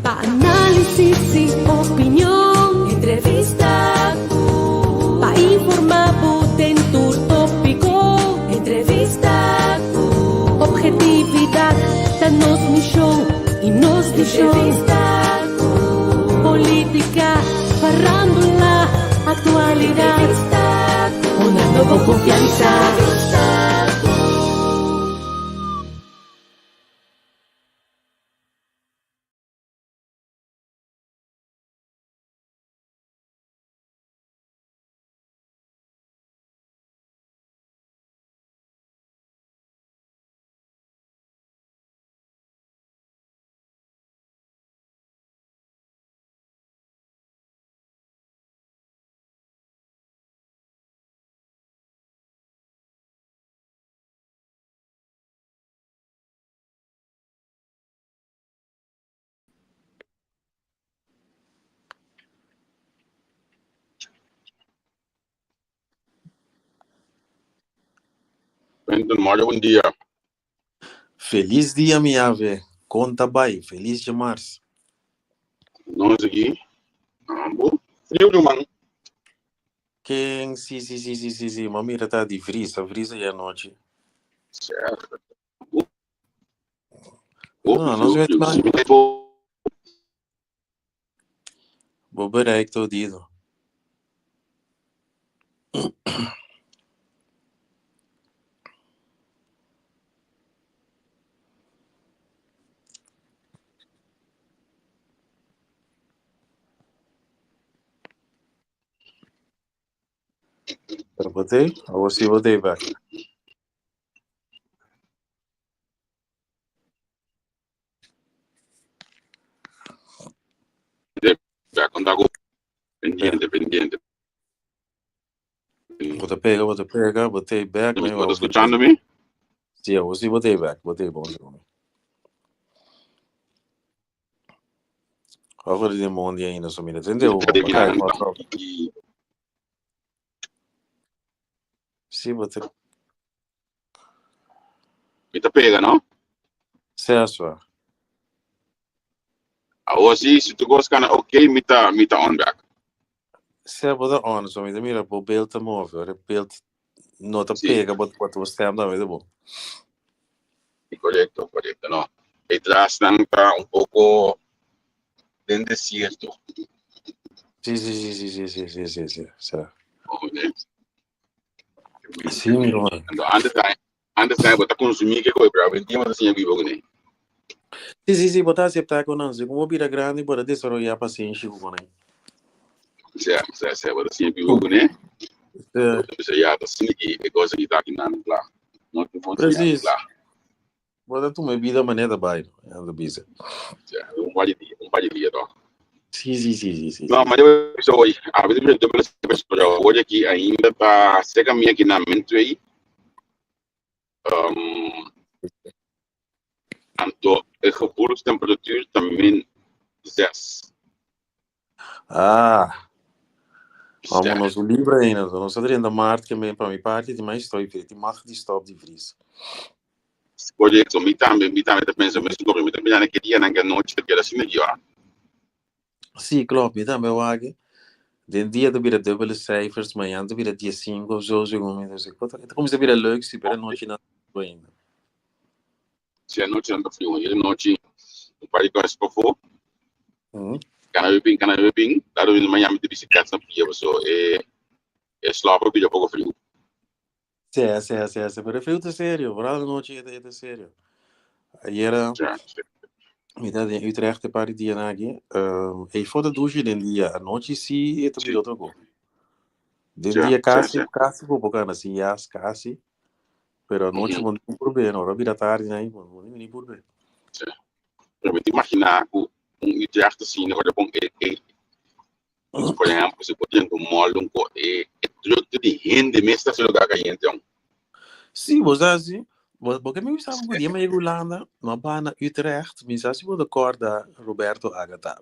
Análisis y opinión, entrevista, pa informar dentro tópico, entrevista, objetividad, danos misión y nos entrevista, política, farándula, actualidad, una nueva confianza. Mário, bom dia. Feliz dia, minha ave. Conta bem. Feliz de março. Nós aqui. Bom. Frio de mano. Quem? Sim. Mamira tá de frisa. Frisa é a noite. Certo. Não, nós vamos mais. Vou ver aí que tô dito. Eu botei? Ou você botei back? Pendiente. Bota pega, botei back. Você está escutando-me? Sim, eu você botei back. Botei bom segundo. Agora de mundo ainda, só mira. Entendeu? Sim, botei. Me tá pega, não? Certo. Assim, se tu gosta, ok, me tá on back. Se bota on, só mira, o beeld te move. O beeld não tá pega, bota o stem da vida bom. Correcto, não. Atrás não tá pouco dentro do desierto. Sim. Certo. Sim, meu mano. Antes da botar consumir que coisa para vender, mas assim vivo né. Sim, botar aceptar com nós. Como bira grande, bora desarrollar paciência com né. Certo, botar assim vivo né. Você já tá assim que coisa que tá aqui na lá. Não tem fonte lá. Bora tu me vida maneira bairro, anda bisa. Um par de dia, tá. Sim. Não, mas eu sou hoje. A vida me deu para hoje aqui ainda tá seca minha aqui na mente aí. Anto a gevoelstemperatuur também 6. Vamos o livro ainda, nós estamos março que vem para minha parte de mais estou e mag die stop de vries. Pode so me também pensa mas como me também naquele dia na noite que era assim meio. Sim, claro, me também o águe. Den dia do vira dubbele cijfers, maar ja, do vira dia 5 of zo, dus het komt er weer leuk, se vira noite na ainda. Se a noite não tá frio, a noite o pai que se for. Kana bem, dado em manhã me disse que essa pia so é slapa bem pouco frio. Sim, pero frio tá sério, vooral de noite é sério. Aí era me dá de Utrecht de party dia nagi, e foto douche den dia, a noite sim, é tudo outro go. Den dia casi vou bocar assim, casi. Pero a noite não tem problema, hora vira tarde, né? Não tem problema. Eu me imaginar Utrecht assim, agora bom por exemplo, você pode ir no mall tudo de rende mesmo esse lugar que então. Sim, você assim, porque me sabe que dia me Holanda, não para na Utrecht, me sabe se você acorda Beto Agata.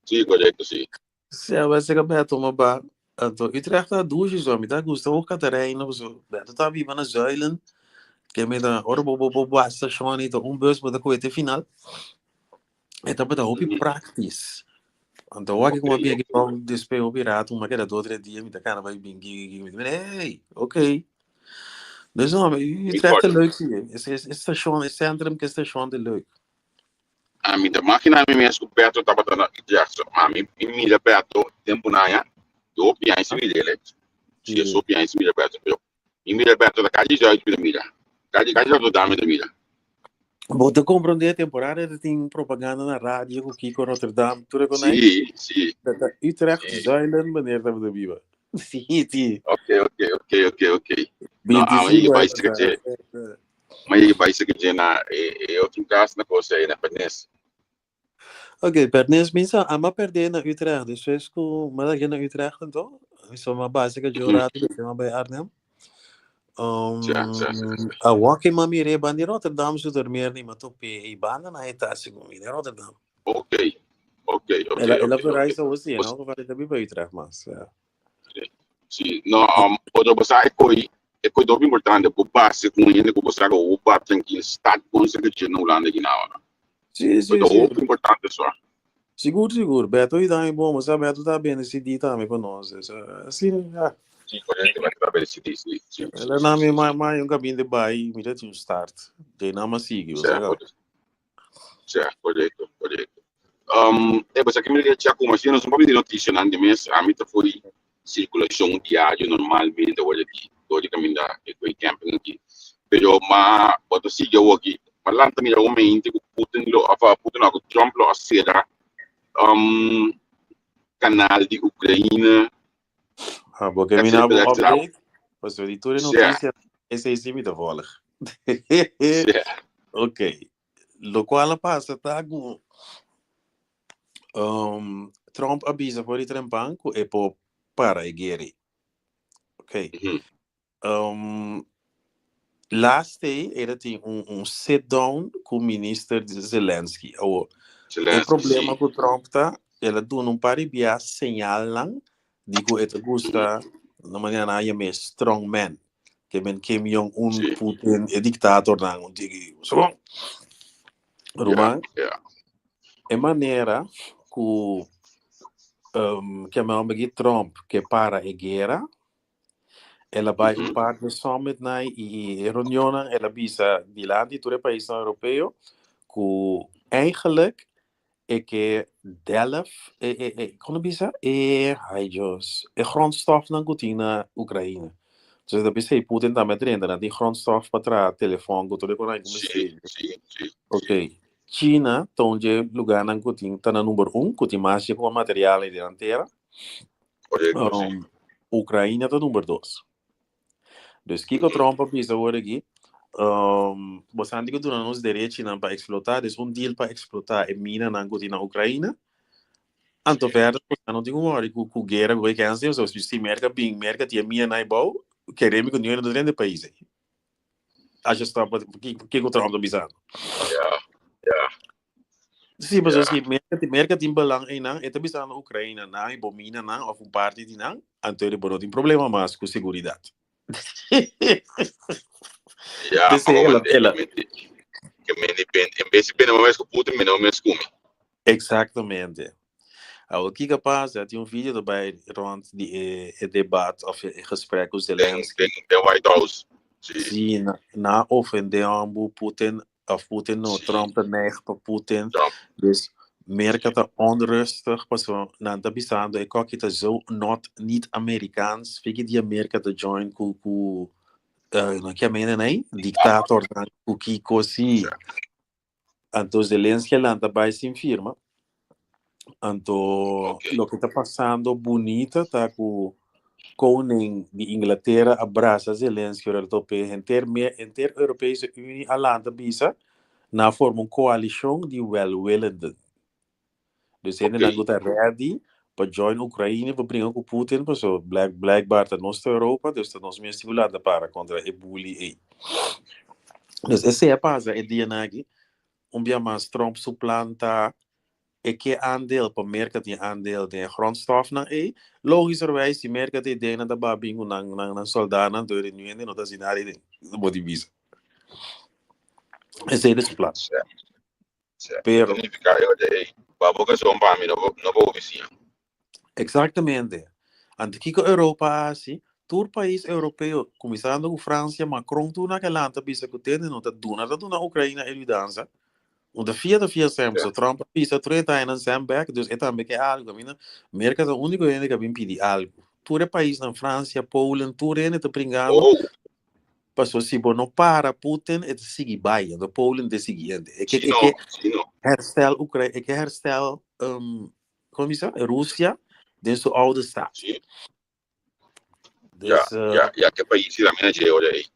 Sim, correto, sim. Se eu vai ser Beto, mas ba, então Utrecht há duas zonas, me dá gosto o catarina, você Beto tá vivo na Zuilen, que me dá ora bo station então bus para a coisa final. Então, para hopi practice. Então, o que uma bem que não despego o pirata, uma que era 2 ou 3 dias, me tá cara vai bem, hey, ok. Dus não, je trekt het leuk zie. Is station, is centrum, que station de leuk. A mim, da máquina, me mesmo perto, estava dando Jackson. A mim, me perto, tempo na ya, do pian se me dele. Se eu sou pian se me perto, eu. E me perto da casa já de mira. Casa já do dame da mira. Você compreende a temporada tem propaganda na rádio com Kiko Rotterdam, tu reconhece? Sim, sim. Utrecht, Zuilen, wanneer dat we de biba. Sim. Ok. Não, 25 vai anos. ser que mas vai ser que na outro caso na coisa aí na Pernes. Ok, Pernes pensa, ama perder na Utrecht, dus is com mas aqui na Utrecht então, isso é uma básica de horário, que é uma bij Arnhem. A walking mamire bandi Rotterdam zo er meer niet, maar toch pe banda na etasse com in Rotterdam. Ok. Ela verreisa hoje, não, que vai também para Utrecht, mas. Sim, não, outra coisa é coisa muito importante, por base com ele, por você o papo tem que estar conseguindo no lado aqui na hora. Sim. Muito importante só. Seguro. Beto e dá bom, mas a Beto tá bem esse dia também para nós. Assim, já. Sim, correto, vai trabalhar esse dia, sim. Ela não me mais um caminho de bairro, me dá um start. De não mais sigue, você certo, correto. Você aqui me diz como assim, nós não podemos notícia nada mais, a mim foi circulação diária normalmente, olha aqui, todo caminho da camping aqui. Pero pode seguir aqui, mas lá também é o momento que Putin o Trump lo acera canal de Ucrânia. Porque me dá um update, mas a editora notícia esse é sim me dá bola. Ok. Lo qual passa tá com Trump avisa por ir em banco e por para a guerra. Ok. Last day era tinha sit down com o ministro Zelensky. O problema com o Trump tá, ela deu um par de señalan digo esta gusta na maneira na é mais strong man que ben Kim Jong Putin é dictador não digo so Roman é maneira que a mãe Trump que para a guerra ela vai par de summit na e reunião ela visa de lá de todo o país europeu que eigenlijk é que Delft como bisa ai Deus grondstof na Putin Ucrânia dus dat bisa Putin também treinando na de grondstof para telefone que todo com Sim. ok China onde lugar na Putin tá na número 1 que tem mais de material de dianteira Ucrânia tá número 2 dus que o Trump bisa agora aqui você anda durante os direitos para explotar, é deal para explotar a mina na Ucrânia. Anto verder, não tem uma hora que o guerra vai cancelar, ou se merca tinha mina na bom, queremos que o dinheiro do grande país. Acho que que o Trump está bisando. Sim, mas assim, merca tem balang em não, é bisando na Ucrânia, não, e bomina não, ou parte de não, então ele não tem problema mais com segurança. Em vez de pena mais que Putin, menos mais como. Exatamente. O que passa? Tem vídeo daarbij rond het debat of het gesprek met Zelensky. De White House. Sim, na ofendeu Putin of Putin no Trump neigt para Putin. Dus merk dat onrustig pas na dat bisando e kok het zo niet Amerikaans. Fique die Amerika te join ku não que mena nem dictator na ku Kiko si. Anto Zelensky lá daarbij sin firma. Então, o que está passando bonita tá com o koning de Inglaterra abraça Zelensky o tope inter Europese Unie alanda bisa na forma coalição de welwillenden. Dus ele não está ready para join Ucrânia para brincar com Putin, para so blijkbaar tá nossa Europa, dus tá nós mesmo estimulada para contra e bully. Dus esse é a passa é dia nagi dia mais Trump suplanta e que aandeel per merken die aandeel de grondstof na logischerwijs die merken die delen dat babingo na soldaten door de nu en dat is daar de bodivisa. Esse é esse plano. Pero, significa que vamos que son para mí, no puedo decir. exatamente. Antes que a Europa, assim, todo país europeu, começando com França, Macron, tudo naquela anta, bisa que tem, não tá dona Ucrânia e dança. Want de vier sempre, Ja. zo Trump pisa 30 anos sem back, dus é também que é algo, mina. América é o único ainda que vem pedir algo. Todo país na França, Polen, tudo ainda tá brincando. Oh, Passou se bom não para Putin, é de seguir baia, do Polen de seguinte. É sim, que não. herstel Ucrânia, é que herstel, como isso? Rússia, desse oude staat. Sim. Dus, Que país da minha gente, olha aí.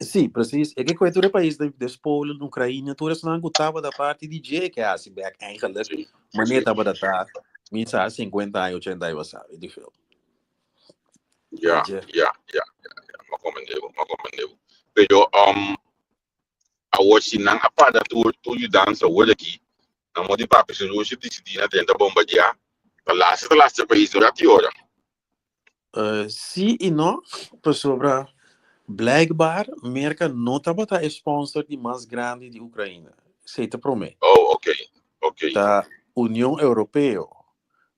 sim, precies. É que todo país de Polen, Ucrânia, tudo isso não gostava da parte de J que é assim, back, eigenlijk. Sim. Maar niet dat we dat daar minstens 50 anos, 80 anos, sabe? De filme. Ja. Ma compreendeu. Pero, a watch nang apa da tu you dance olha aqui. Na modi papo se hoje decidi na tenta bombardear. A last país do ora. Sim e não, por sobre blijkbaar, Amerika não estava a sponsor de mais grande de Ucrânia. Sei te promete. Oh, ok. Da União Europeia,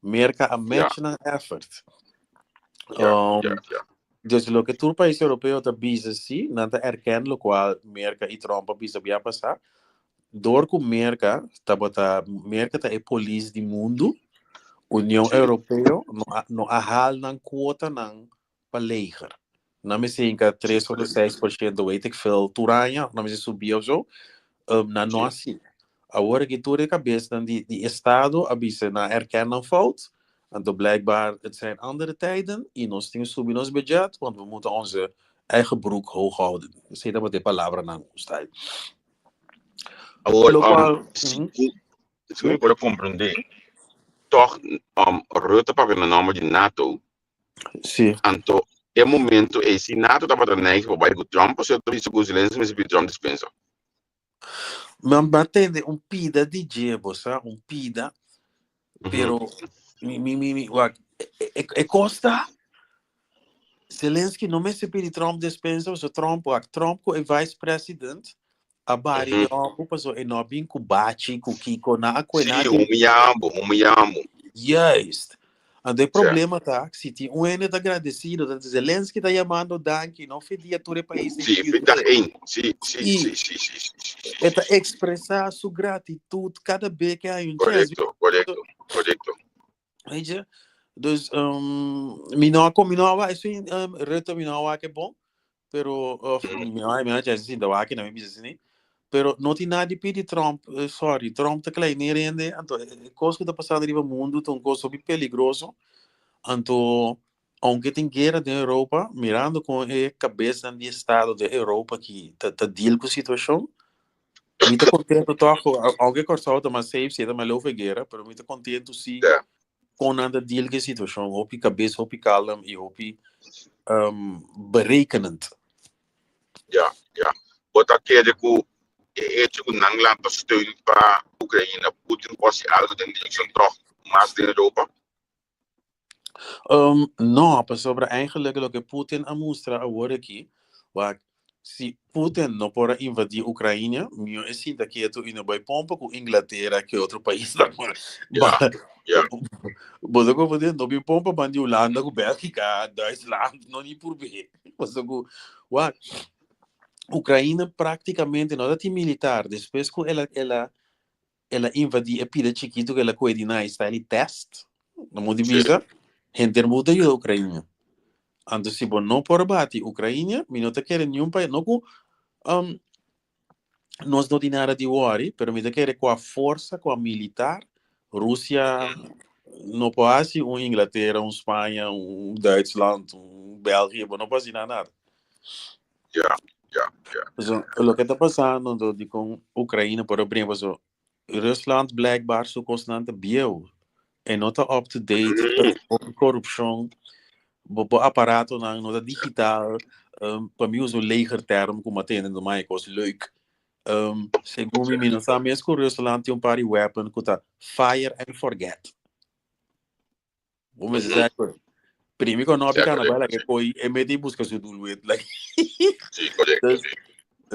Amerika a match na effort. Ja. Dus lo que todo país europeu está bisa sim, não está erkendo lo qual Amerika e Trump bisa via passar. Door que Amerika tá é police do mundo. União Sim. Europeia não ahal nan quota nan para leger. Não me sei que 3 ou 6% weet ik veel Turanha, não me sei subir ou zo, na não assim. Agora que tudo é cabeça de Estado, a bisa na erkennen fout, então blijkbaar het zijn andere tijden, e nós temos subir ons budget, want we moeten onze eigen broek hoog houden. Sei dat wat de palavra na está. Agora, se eu para compreender, toch, Rutte para o nome de NATO, Sim. então, é momento, esse NATO estava dando neig para o Trump, se eu disse que os Zelensky, mas o Trump dispensa. Mas batende pida de jebo, sabe? Pida, pero costa Zelensky não me se pede Trump dispensa, o Trump é vice-president, a bari de ocupa so e não bem com bate, com kiko na Sim, humilhamos. Juist. En de problema tá, se tem ene tá agradecido, dat Zelensky tá chamando danke, não fedia todo o país. Sim, sim. Eta expressar sua gratitude cada vez que há chance. Correto. Weet je? Dus, Minawa, isso Rutte Minawa que é bom, pero, Minawa já assim, da Waki, não me diz assim, pero não tem nada de pedir Trump, Trump tá klein neerende, então, coisa que tá passando no mundo, então, coisa bem perigoso, então, aunque tem guerra na Europa, mirando com a cabeça de Estado da Europa que tá deal com a situação, muito contento, aunque cortou, tá mais safe, se tá mais louco guerra, pero muito contento se com a deal com a situação, hopi cabeça, hopi calm e hopi berekenend. Ja. Bota aquele que ético não lanta steun para a Ucrânia, Putin pode ser algo de direção toch mais de Europa. Não, para sobre eigenlijk o que Putin a mostrar agora aqui, se Putin não pode invadir a Ucrânia, meu é sim daqui é tu indo vai pompa com Inglaterra que é outro país da Mas eu vou dizer, não me pompa bandi Holanda com Bélgica, Duitsland, não nem por ver. Mas eu Ucrânia praticamente não tem militar, depois que ela invadir a pila chiquito que ela coordena está ali test, não divisa. Gente muda a Ucrânia. Então, se você não pode bater a Ucrânia, não te quer nenhum país. Nós não temos nada de worry, mas me quer com a força, com a militar, Rússia, não pode ser Inglaterra, Espanha, Duitsland, Bélgica, não pode ser nada. Ja. O que está passando com a Ucrânia, por exemplo, Rusland blijkbaar zo constante bio. En não está up-to-date, corrupção, o aparato não está digital, para mim uso leger termo, como atende no mais coisa leuk. Segundo mim, não sabe mesmo que o Rusland tem par de weapon que está fire and forget. Vamos dizer, primeiro que não fica na bala que coi, é meio busca seu dulwet, like. Sim, correto.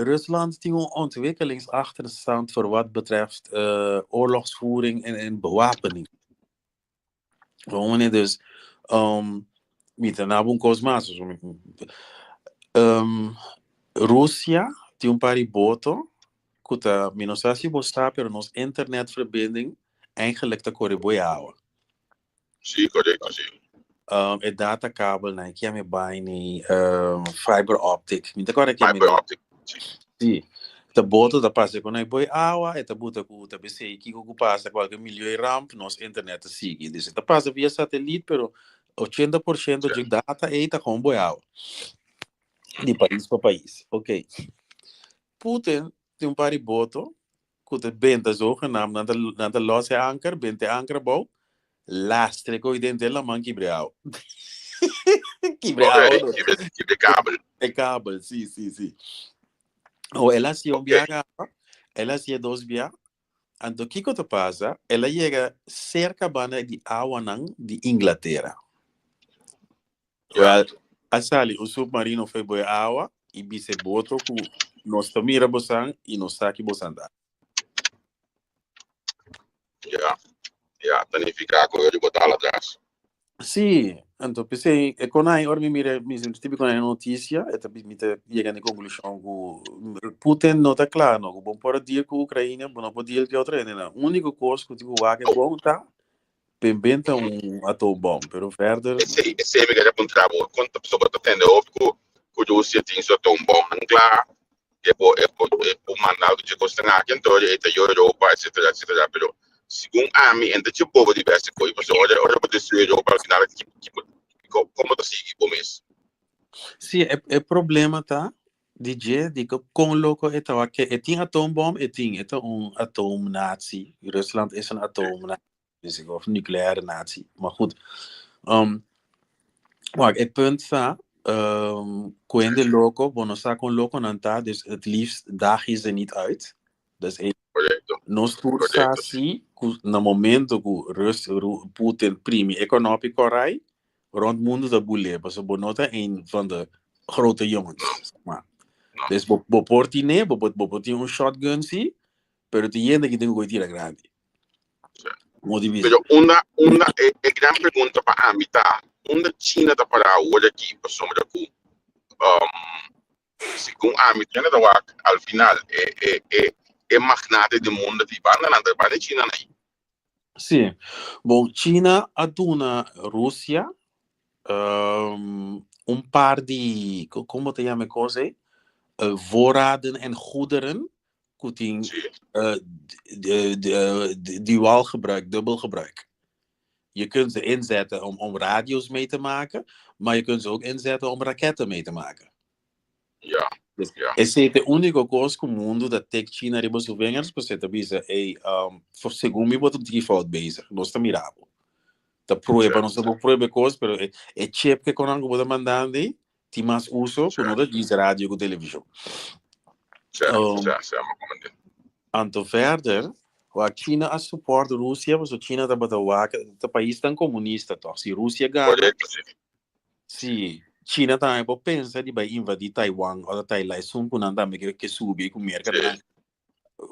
Rusland heeft een ontwikkelingsachterstand voor wat betreft oorlogsvoering en bewapening. Waarom niet? Dus, niet een abon cosmas. Rússia tem pari boto, kuta minosasi bosta pero nos internetverbinding eigenlijk te corriboiawa. Sim, correto, sim. E datakabel na que me baini fiber optic. Minta agora que Fiber optic. Sim. Te boto da passa com a boi água, e te bota com o BC que o passa qualquer milhão de ramp nos internet sigue. Diz, te passa via satélite, pero 80% de data é tá com boi água. De país para país. Ok. Putin tem pari boto, que te benta zogenaamd naar de losse anker, bente ankerbouw, lastre ko idente la man kibreau. Kibreau. Kibre kabel. É kabel, sim. Ou ela se viaja, ela se dos via, ando kiko te passa, ela chega cerca bana de Awanang de Inglaterra. Well, asali o submarino foi boa água e bise boto com nós tomira bosan e nós saque bosanda. Ja, danificar com ele botar lá atrás. Sim, então pensei, é quando aí ora me mira, me senti tipo quando a notícia, é também me chega na conclusão que Putin não tá claro, não, bom para dia que a Ucrânia, bom não pode ir que outra, né? O único coisa que tipo é bom tá, inventa atobom, pero verder. Esse é que já pontravo, quando a pessoa tá tendo óbvio que o Rússia tem só tão bom, claro, é por mandar de costa aqui, então é da Europa, etc, pero segundo a mim, ainda tinha povo diverso coisa, mas olha para destruir a Europa, afinal, como tá seguindo o mês? Sim, é problema, tá? DJ, digo, com louco é tal, que é tinha atoombom, é atom nazi. Rusland is een atom nazi, of nucleaire nazi. Maar goed, maar het punt staat, quando louco, bom, nós com louco não tá, dus het liefst dagen ze niet uit. Dus nós força assim, no momento que Putin primi econômico rai, rond het mundo da boele, maar ze bonota een van de grote jongens. Maar, dus bo portine, bo tinha shotgun sim, pero tinha que tem que tirar grande. Pero uma grande pergunta para a mim tá, onde China tá para hoje aqui, para sombra com segundo a mim, China tá al final é magnate do mundo de banda na da China aí. Sim. Bom, China aduna Rússia par de, como te chama coisa? Voorraden en goederen, dual gebruik, dubbel gebruik. Je kunt ze inzetten om radio's mee te maken, maar je kunt ze ook inzetten om raketten mee te maken. Ja. Esse é o único coisa que o mundo da tech China riba souvenirs, você tá bisa, for segundo me botam de fout bezig, nós estamos mirando. Tá proíba, nós estamos proíba coisa, pero é chip que quando você mandando, tem mais uso, que não diz rádio com televisão. Anto verder, a China a suporta a Rússia, mas a China tá botando o país tão comunista, toch? Se Rússia ganha, sim. China também pode pensar de invadir Taiwan ou Taiwan, são por nada que subir com mercado.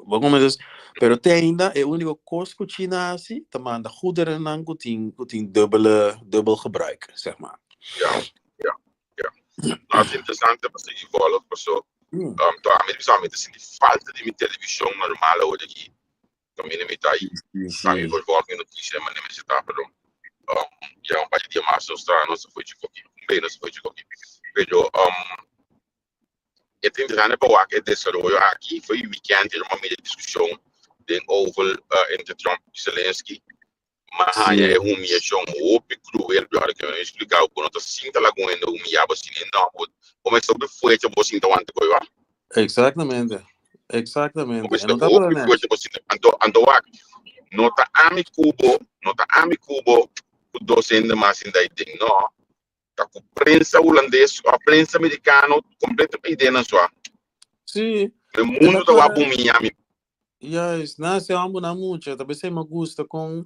Vamos dizer, pero tem ainda é o único coisa que China assim, também anda goederen não tem dubbel gebruik, zeg maar. Ja. Mas interessante para seguir volta, pessoal. Então a mim somente assim de falta de televisão normal hoje aqui. Também me tá aí. Também vou voltar notícia, mas nem me está pero já país de massa australiano se foi de pouquinho. Bem, não se foi de pouquinho. Pero é interessante para o desenvolvimento aqui foi o weekend uma meia discussão over entre Trump e Zelensky. Mas é humilhação muito cruel, para que eu não explicar o quanto sinta lá com ele humilhava assim não, como é sobre foi que você então ante coisa. Exatamente. Como é muito foi que você ando nota ami Cubo o docente mais ainda tem não. A prensa holandesa, a prensa americana, completamente ideia na sua. Sim. O mundo da Abu Miami. Yes, nasce ambo na mucha. Também se me gusta com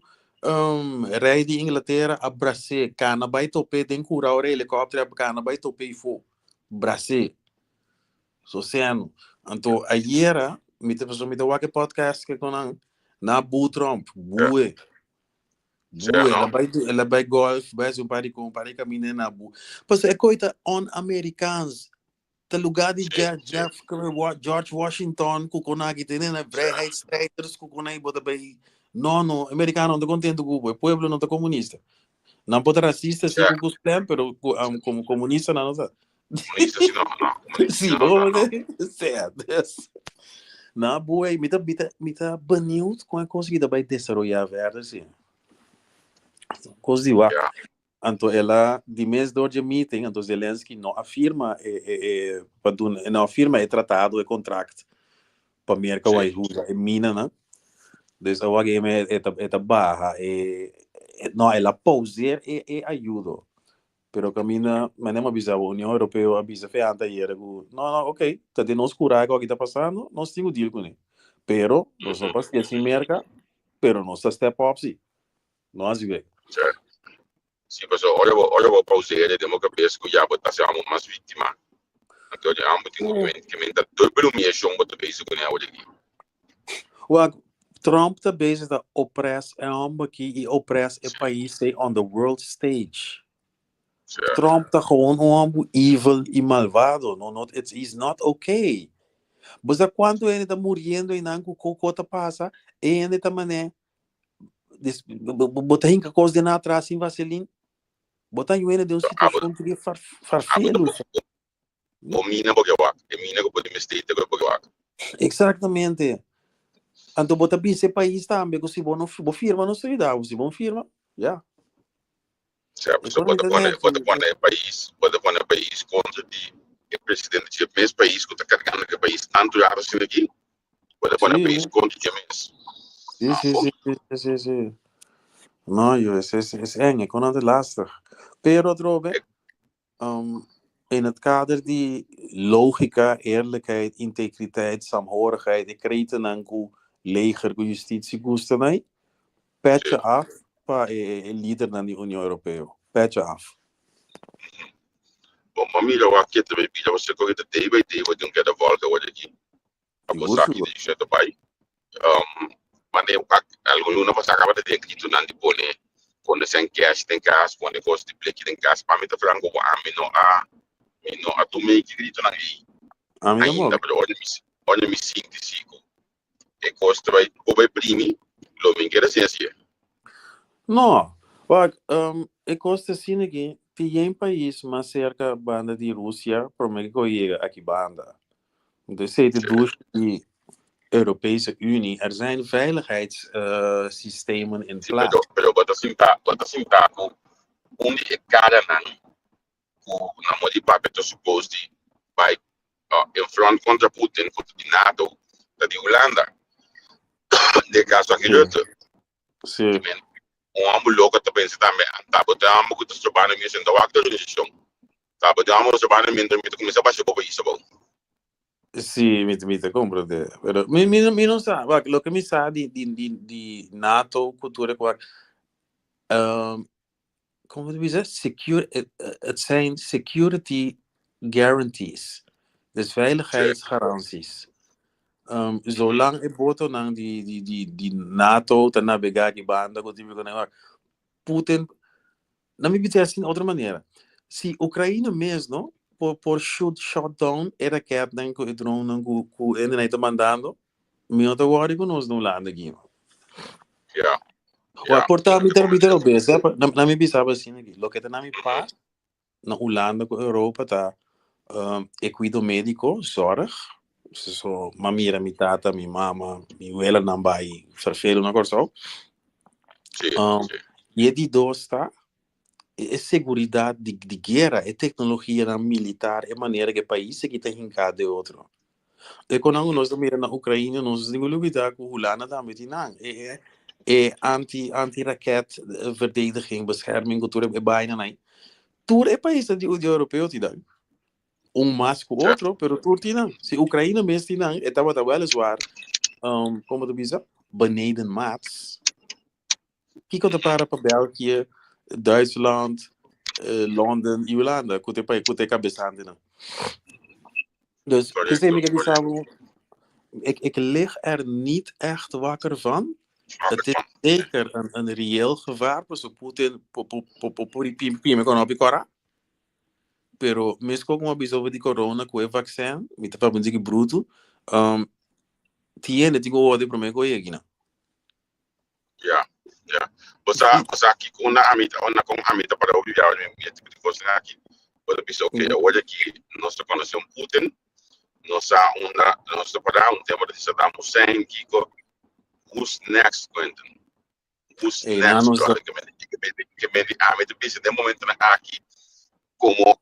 rei de Inglaterra a Brasil, cana vai tope tem cura o helicóptero a cana vai tope e fo Brasil. So seno. Anto ayer, mita wake podcast que konan na bu Trump, bué. Bué, ela vai golf, vai um pari caminhar na bu. Mas é coisa on Americans. Te lugar de George Washington, kukonagi tenen na vrijheidsstrijders, kukonai bota bij. No, americano não contento com o povo não tá comunista. Não pode racista sim com os plan, pero como comunista não tá. Comunista sim não. Sim, vamos certo. Na boa, me tá banido com a conseguida vai desenvolver verde assim. Coisa de Então, ela, de mês de meeting, então Zelensky não afirma, não afirma é tratado, é contrato para a América vai usar, é mina, né? Então, a game é barra, não, ela pausa e ajuda. Pero camina, mas não avisa a União Europeia, avisa feanta e era, não, ok, tá de nós curar o que está passando, nós temos deal com ele. Pero, nós não passamos assim América, pero nós step up, sim. Nós vemos. Certo. Sim, mas olha o pauseiro, temos que pensar que já botar ser mais vítima. Então, já tem um movimento que menta dobro mesmo, botar beijo com ele aqui. O Trump tá bezig da oppress e oppress o país on the world stage. Certo. Trump tá gewoon evil e malvado. No, it's not okay. Mas quando ele tá morrendo e não coco tá passa, ele tá mané botar hinca coisa de na atrás em vaselina. Botar ele de uma situação que farfelo. O mina porque mina que pode mestrar porque Exatamente. Então bota bem esse país também, que se não firma não se dá, se não firma, já. Certo, so pode pôr país contra o presidente de mesmo país que está carregando o país tanto já assim aqui, pode pôr país contra o mesmo. Sim. Não, é eng, kon het lastig. Pero drobe, in het kader die logica, eerlijkheid, integriteit, saamhorigheid, ik kreeg een leger, justitie, goestenij, petje af, pa leader naar die Unie Europea. Petje af. Bom, mira, o aqui também pila você corre de day by day, vai ter que dar volta hoje aqui. A você aqui de jeito pai. Mas nem algum não passa acaba de ter que tu não de pone, quando sem cash tem cash, quando gosta de play tem cash, para mim tá franco, mino a tu meio que grito na aí. Ainda para olha me sinto sigo. E costa vai primi, lo me quer assim. Não, but e costa assim aqui. Tem país mais cerca da banda de Rússia, para mim que chega aqui banda. Dus de Europese Unie, zijn veiligheidssystemen in plaats. Wat is impacto? Onde cada ano, na modi papel supposto vai in front contra Putin, contra de NATO, da de Holanda, de caso aqui outro. Sim. Ambos louco também se também, tá botando ambos que estão trabalhando mesmo em toda a organização. Tá botando ambos trabalhando mesmo em começar a baixar para isso, bom. Sí, me comprende. Pero mi no sabe, lo que me sabe de NATO, cultura, como se diz, het zijn security guarantees. Dus veiligheidsgaranties. Zolang je boto nang die NATO te navegar die banda, Putin, na me bitte assim outra maneira. Se Ucrânia mesmo por shutdown era que nem que drone que ele nem tá mandando, me outra hora que nós não lá aqui. Yeah. Portanto, me ter obese, na me bisava assim aqui. Lo que tá na me pa na Holanda com Europa tá cuido médico, zorg. So, mamira, mi tata, mi mama, mi abuela não vai farfelo na coisa. E de dois tá é segurança de guerra, é tecnologia militar, é maneira que o país que tem hincado de outro. E quando nós miramos na Ucrânia, nós temos que lidar com a Holanda também, não. É anti-raket, verdediging, bescherming, cultura, é bijna não. Tudo é país da União Europeia, não. Mais que o outro, pero tudo não. Se a Ucrânia mesmo não, é tava weliswaar, como tu diz, beneden maats. Kijk op para België, Duitsland, Londen e Holanda, que tem cabeçada não. Dus ik zei correcto, me correcto. ik lig er niet echt wakker van. Het is Van. zeker een reëel gevaar. Dus Putin, me kon op je kora. Pero mesmo com a visão de corona com o vaccin, me tá falando que bruto, tiene tigo ode pro me go yegina. Ja, ja. Basta aqui com a amita para obrigar o meu tipo de coisa aqui. Pode pensar, ok, hoje aqui nós conhecemos Putin, nós para tema de Saddam Hussein, who's next, Quentin? Who's Ei, next, nanos da... brother? Que me amita pensa de momento aqui como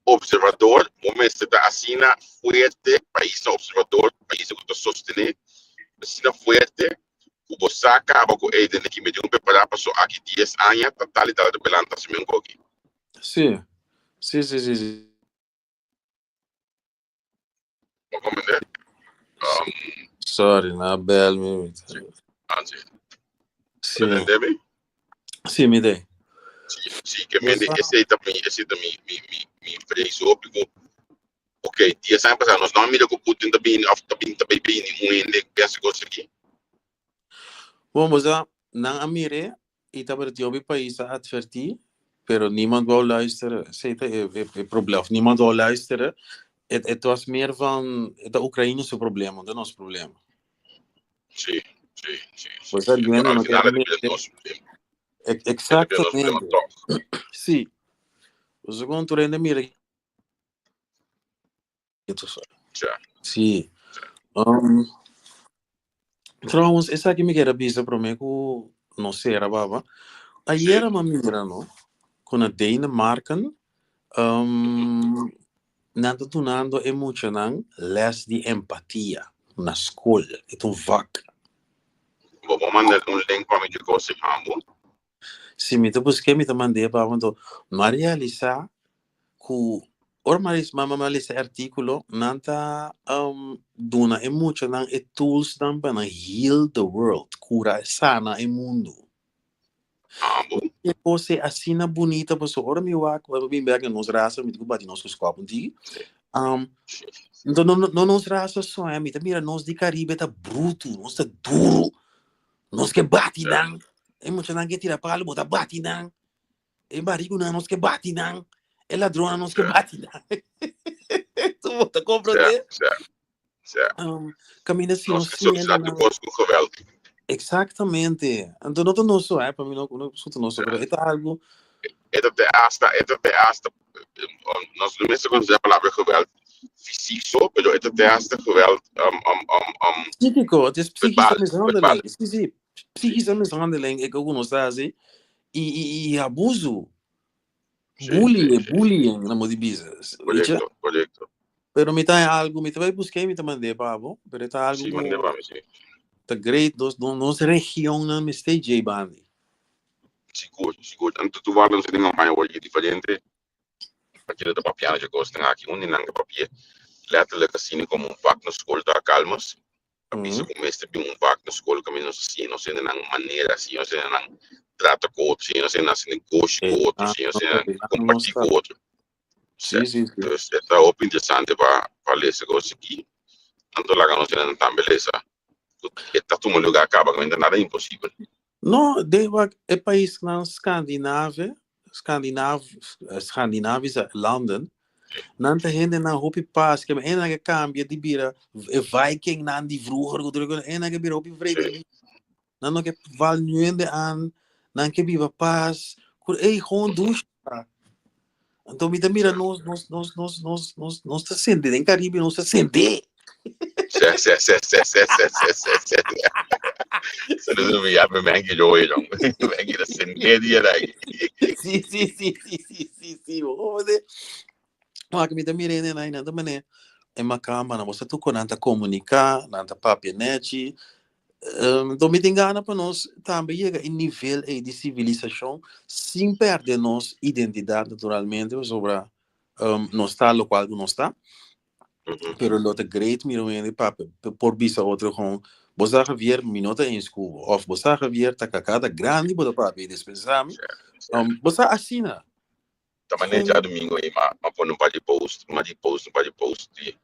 observador, momento da assina fuerte, país observador, país que está sostener, assina fuerte. O Bosaka acaba com ele que me deu preparar para só aqui 10 anos, totalidade de belanta se me encoque. Sim, sim. Vou compreender? Sorry, na bel me. Anzi. Sim, Entende? sim, me dei. Sim, que me esse também me fez o óbvio. Ok, 10 anos passados, nós não mira que o Putin também bem muito pensa coisa aqui. Bom, mas na Amire, e tá para o país a advertir, pero niemand wou luisteren. Zit er probleem. Niemand wou luisteren. Het was meer van de Oekraïnse probleem, dan ons probleem. Sim. Pues al final é o nosso problema. Exactamente. Sim. Os segundo rende mira. Sim. Trouwens, essa aqui me quer avisar para mim que não sei era baba. Ayer a mira no, com a Denemarken, nada tunando emocional, les de empatia na escola. É um vak. Vou mandar link para mim de coisa hambo. Se me te busquei, me te mandei para onde Maria Lisa, que ormalis mama lisa artículo, nanta dona emocional e tools dan para heal the world, cura sana e mundo. E você assina bonita, você ora me wak, vai bem bem nos raça, me digo bati nos copos de. Então não nos raça só é, me mira nós de Caribe tá bruto, nós tá duro, nós que bate dan, emocional que tira palo, bota bate dan, e barrigo não nós que bate dan, e ladrona nós que bate dan. Tu volta compreender? Certo. Caminha assim, nós que sociedade do bosco geweld. Exatamente. Então não só é para mim não escuta não só, é algo. É de asta, nós não mesmo quando a palavra geweld físico, mas é de asta geweld Psíquico, het is psychische mishandeling. Sim, psychische mishandeling, ik ook nog steeds. E abuso. Bullying, na modo de business. Correcto. Pero me tá algo, me vai buscar, me tá mandei pavo, pero tá algo. Sim, mandei para mim, sim. Tá great, nos região na me stay J bandi. Seguro. Antes tu vai lançar uma mais hoje diferente. Aquilo da papiana de gosto aqui, onde não é papia. Letterlijk assim como vak na escola da calmas. A pisa com mestre bem vak na escola que menos assim, não sei na maneira assim, não sei na trata com outro, não sei na negócio com outro, não sei na compartilhar com outro. Sim. Então, está muito interessante para ler esse negócio aqui. Tanto lá que não sei na beleza. Está todo lugar acaba, que ainda nada é impossível. Não, é país na Scandinavische landen. Nanta gente na hopi pas, que é na cambia de bira, Viking na die vroeger gedrukt, é na que bira hopi vrede. Não que val nuende aan, não que biva pas, gewoon douche. Então me mira nós tá sente, em Caribe nós tá sente. Você não me abre mangue de hoje, não. Mangue da sente dia daí. Sim. Vamos ver. Não, que me dá mirando aí, nada mané. É uma câmera, você tu com nada comunicar, nada papo net. Então me engana para nós também chega em nível de civilização sem perder nossa identidade naturalmente sobre nós está local que nós está. Pero lo te great miro de papo por bisa outro com você ver minuto em escola ou você ver tá cacada grande para papo dispensar. Você assina. também já domingo aí, mas pôr não pode post, não pode post.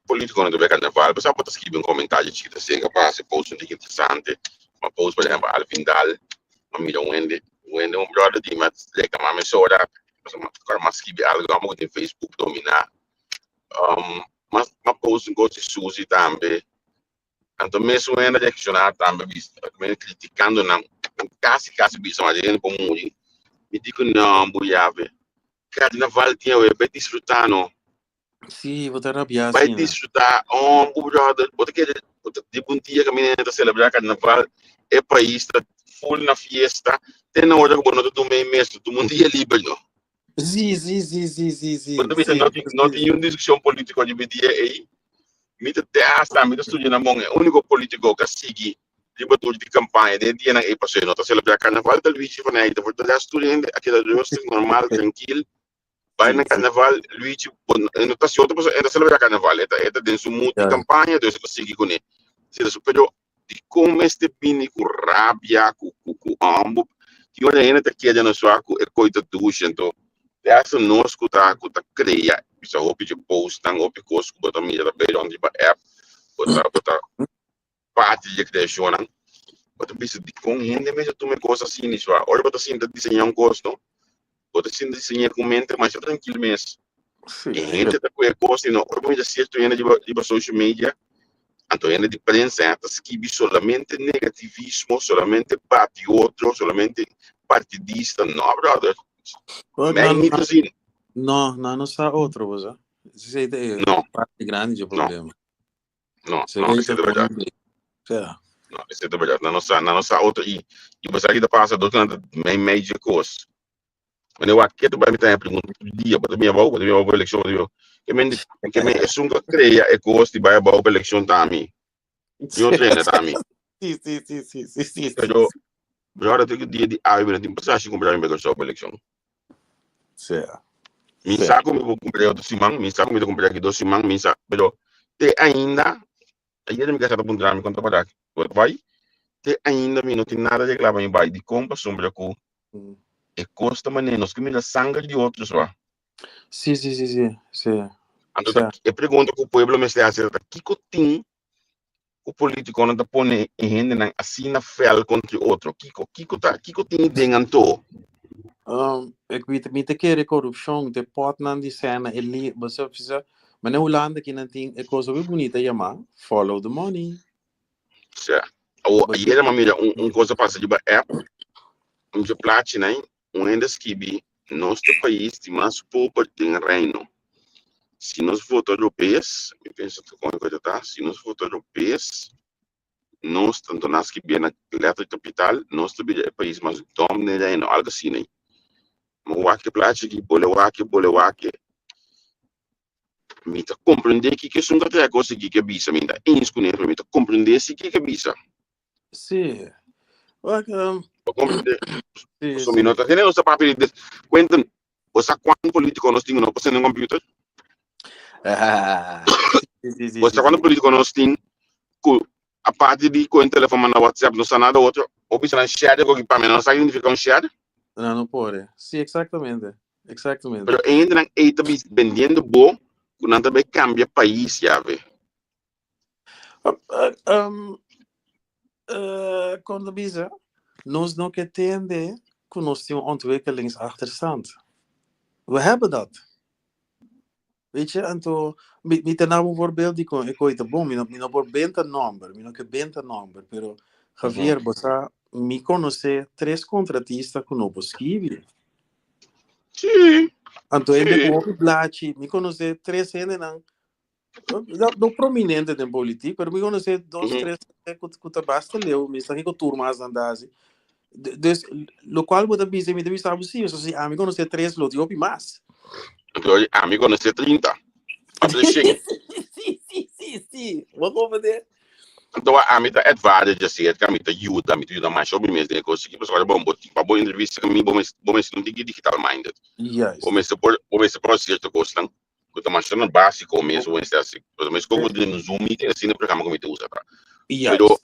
Político não deve carnaval, mas pode escrever um comentário que está sendo capaz de post um dia interessante, uma post, por exemplo, al final, uma milhão Wende um brother de mas leca mas só ora, mas escrever algo como no Facebook dominar. Mas post um gosto de Suzy também. Então mesmo ainda reaccionar também, também criticando não, quase bisa, mas ele como me digo não, boiave. Carnaval tinha o vai desfrutar não. Sim, vou ter rabia Vai assim, né? desfrutar brother, de bom dia que a menina está celebrar carnaval, é país está full na fiesta, tem na hora que o bono do meio mês, todo mundo é livre não. Quando você não tem uma discussão política de dia aí, me até hasta me estudo na mão, o único político que segue de campanha de dia na passei não está celebrar carnaval, da Luigi van Eyde, porque já estudando aquela rosto normal, tranquilo. Vai na carnaval, Luigi, não está se outra pessoa, ainda celebrar carnaval, está dentro do mundo de campanha, então você consegue com ele. Se ele superou, de como este pini com rabia, com ambo, que olha ainda está querendo na sua é coisa ducha, então, essa nós que está criando, isso é o que post, não o que coisa que botar mídia da beira onde vai app, botar parte de criação, não. Botar isso de com gente mesmo tu me coisa assim, isso, olha botar assim, desenhar um gosto, botar assim, desenhar comenta, mas é tranquilo mesmo. E gente está com a coisa, não, eu vou dizer certo ainda de social media. Então, ainda de prensa, que solamente negativismo, solamente bate outro, solamente partidista. Não, brother. Não está outro, você. Isso é parte grande do problema. Não, isso é verdade. Não, isso é verdade. Não está outro. E você aqui passa do canto, major coisa. Quando eu aqui, tu vai me ter a pergunta do dia, para minha avó, eleição, que me é sunga creia, é coisa de vai a eleição também. Eu treino também. Sim. Pero, agora tem que dia de árvore, tem passagem comprar em Begossó para eleição. Certo. Me saco, me vou comprar outro simão, me saco, me vou comprar aqui dois simão, me saco, pero, te ainda, aí ele me gasta para me contar para aqui. Vai, te ainda, me não tem nada de clavar em baixo, de compra, sombra, com, e custa menos, que me dá sangue de outros, vá. Sim. Então, eu pergunto que o povo me está dizendo, que tem o político não está pondo em renda assim na fel contra outro, que tem dentro. Ik weet niet, keer corruptie, de pot nan die zijn, eli, besef ze, maar nu landen die nanti, ik was ook bonita, ja maar, follow the money. Certo. Ou aí era uma coisa passa de app, de platina, ainda esquibi, nosso país tem mais povo tem reino. Se nós votos europeus, eu penso que como coisa tá, se nós votos europeus, nós tanto nós que bem na letra capital, nós também é país mais dominante reino, algo assim, né? Wake plaatje die bole wake. Mita compreender que são até a coisa que bisa, mita eens com ele, mita compreender se que bisa. Sim. Compreender. So mino tá tendo nossa papel de conta, você quanto político nós temos no computer? Você quanto político nós temos a parte de com telefone na WhatsApp, não sabe nada outro, ou bisa na share com equipamento, não sabe significa share? Não pode. Sim, exatamente. Pero ainda aí tá vendendo bom, quando também cambia país, já vê. Quando bisa, nós não entenden que nós temos ontwikkelingsachterstand. We hebben dat. Weet je, en toen, met een voorbeeld, ik ooit een boom, ik heb een nummer, pero Javier, você me conhece 3 contratistas que não escreve. Sim. Então, ele com o Blachi, me conhece 3 não prominente em política, pero me conhece 2, 3 que basta leu, me está aqui com turmas andasse. Dus, lo qual você dizer, me deve estar possível, se me conhece 3, lo digo mais. Então, amigo, não sei 30. Sim. Vamos fazer. Então, a mim tá advogado de ser, que a mim tá ajuda mais sobre mesmo, né? Coisa que pessoal bom, para boa entrevista comigo, bom não tem que digital minded. Yes. Bom esse processo coisa não, que tá achando básico mesmo, mas assim, mas como no Zoom meeting assim no programa como tu usa, tá? Pero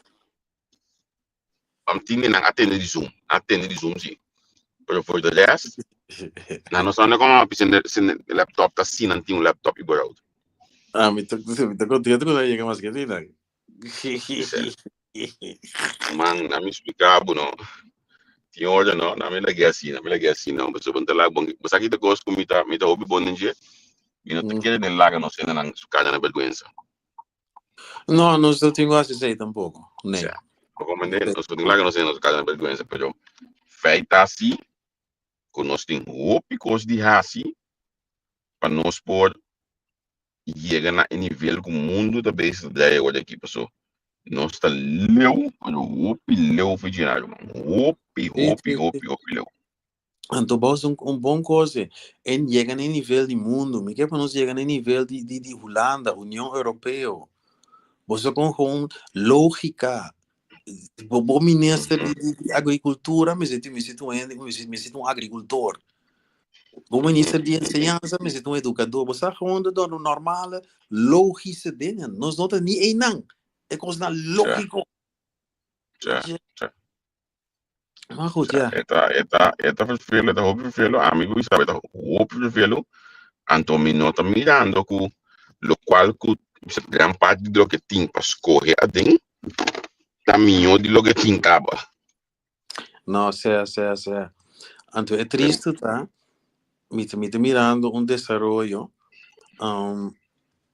am tinha na atende de Zoom sim. Pero for the rest, não só não como se laptop tá assim, não tem laptop igual outro. Me tô contento quando chega mais que né? Man, na me explicava, não. Tinha hora, não, na me lagi assim, não. Mas eu vou lá, bom, mas aqui tá gosto com mita hobby bom dia. E não te quero nem laga, não sei, não, cara na vergonha. No, non sto tengo sei tampoco. Cioè, come non sto laga, não sei, não cara na vergonha, pero feita assim, com nós tem roupa, coisa de assim, para nós por chegar na nível que o mundo da base da olha aqui, pessoal. Nós está leu, roupa, leu, funcionário, roupa, leu. Então, vos bom coisa. En llega no nível de mundo. Me quer para nós chegar no nível de Holanda, União Europeia. Você com lógica. O ministro de agricultura, me sinto um agricultor. O ministro de ensinança, me sinto um educador. Você com do normal, lógica dele. Nós não temos nem não. É coisa lógica. Maar goed, ja. Eta vervelo, amigo, sabe, eta roupa vervelo, Antomi nota mirando com lo qual com gran parte de lo que tem para escorrer a dentro, caminho de lo que tem caba. Não, sé. Então, é triste, tá? Me mirando desenvolvimento,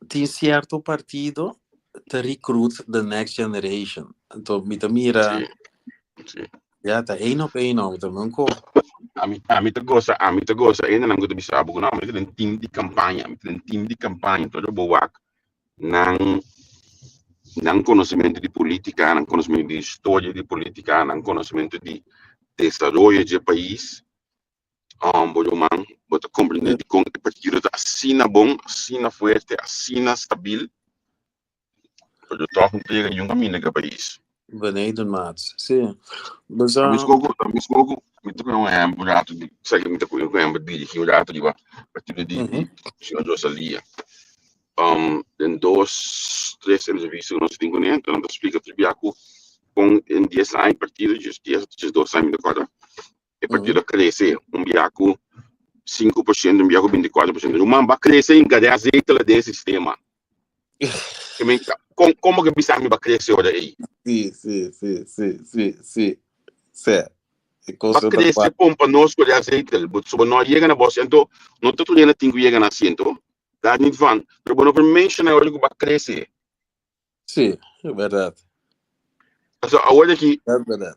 tem certo partido que recruta the next generation. Então, me mira... Sim. Ja, tá één op één nou, dat manco. A mim te gosta, ainda não gosto de saber, porque não, mas tem time de campanha, todo boac, não conhecimento de política, não conhecimento de história de política, não conhecimento de desenvolvimento de país, bota compreender de como o partido assina bom, assina forte, assina stabil, para toch um pega e caminho que país. Beneden maat, sim. Mas me tocou um rato de, sei que me tocou um de rato de partido de senhor Rosalia. Em 2, 3 anos de vista nós temos então não explica tudo biaco com em 10 anos partido just 2 anos de quadra. E partido cresce biaco 5%, biaco 24%. Uma vai crescer em cada azeite do sistema. Como que bisa vai crescer olha aí? Sim. Vai crescer pompa nós com azeite, mas se não chega na bolsa, então não tudo ainda tem que chegar na assento. Dá nem van, mas não por mencionar olha que vai crescer. Sim, é verdade. Então, olha que é verdade.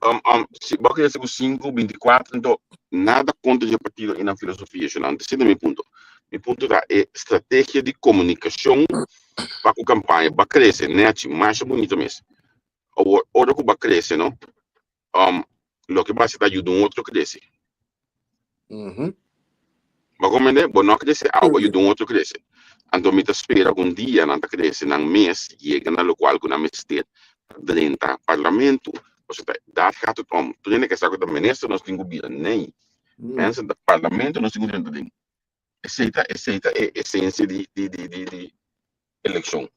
Se vai crescer com 5, 24, então nada contra o partido na filosofia, não. Esse é o meu ponto. Meu ponto é estratégia de comunicação para a campanha, vai crescer, né? Mais bonito mesmo. Olha que vai crescer, não? Lo que vai estar ajudando outro a crescer. Mas como é, bom, não crescer, algo ajuda outro a crescer. Então, me espera algum dia, não crescer, não mês, chega na local com a mestre, dentro do parlamento, você dá gato tom, tu nem que sabe da ministra, nós temos que nem. Pensa do parlamento, nós temos que dentro. Aceita a essência de eleição.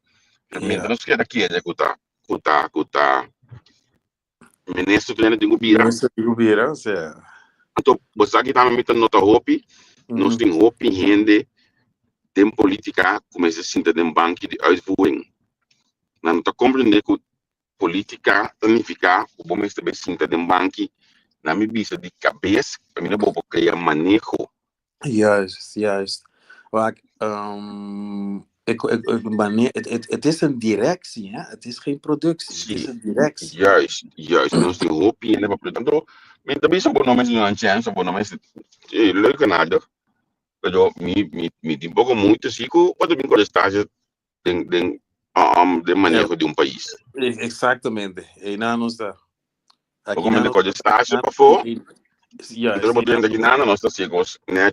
Realmente, nós queremos que executar ministro tu nem tem que virar. Então, você aqui também está nota hopi, nós temos hopi rende tem política como se sinta de banco de uitvoering. Não está compreender que política significa o bom mestre bem sinta de banco na minha vista de cabeça, para mim não vou criar manejo. Juist. Het is een directie, hè? Het is geen productie. Sim, het is een directie. Juist. Nós temos hopi rende para portanto, mas também são bom nomes não chance, bom nomes é leuk nada. Pero me tem pouco muito sico, pode vir com a estágio de manejo de país. Exatamente. E não nos dá. Como é que estágio para fora? Então, vou dizer que nada nós está chegos, né?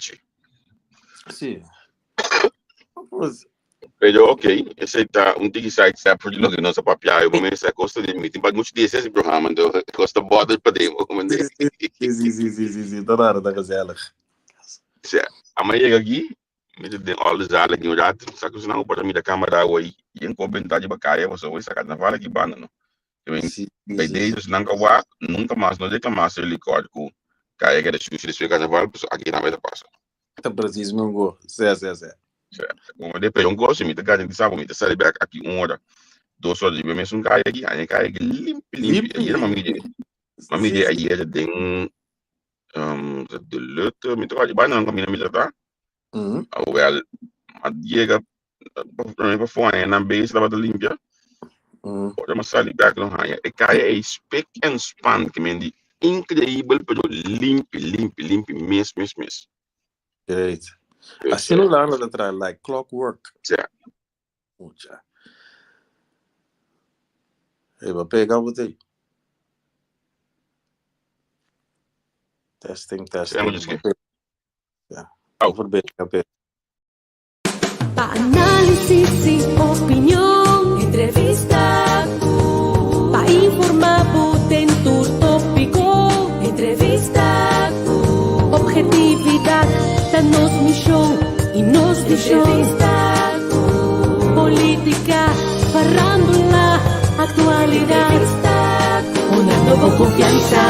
Sim. Pero ok, esse está tique site está por lo que nós papiar, o momento é custa de mim, tem muito dias esse programa, então custa border para demo, como é. Sim, toda hora gezellig. Amanhã aqui, me tem all the aqui no rato, só que senão para mim da câmera aí, e em comentário de bacaia, você vai sacar na fala aqui banana. Bem, desde os nunca mais não declamar seu licor com Kaya que de sua carnaval, aqui na meta passa. Tá preciso não go. Certo. Como depois um gosto, me tá de sabe, me tá sabe aqui 1 hora, 2 horas de mesmo kaya aqui, aí kaya que limpo. Aí era uma mídia aí era de de luta, me toca de banana caminho me tá. Well, a diega para fora na base da bata limpia. Ora mas sali back no haya. E kaya é spick and span que me di incrível, pero limpo, mes. Great. Assim não dá nada atrás, like clockwork. Certo. Puxa. Ei, vou pegar o botei. Testing. Pa' análisis y opinión, entrevista. Pa' informar, en tu tópico, entrevista. Objetividad, danos misión y nos entrevista. Política, farándula, actualidad. Una nueva confianza.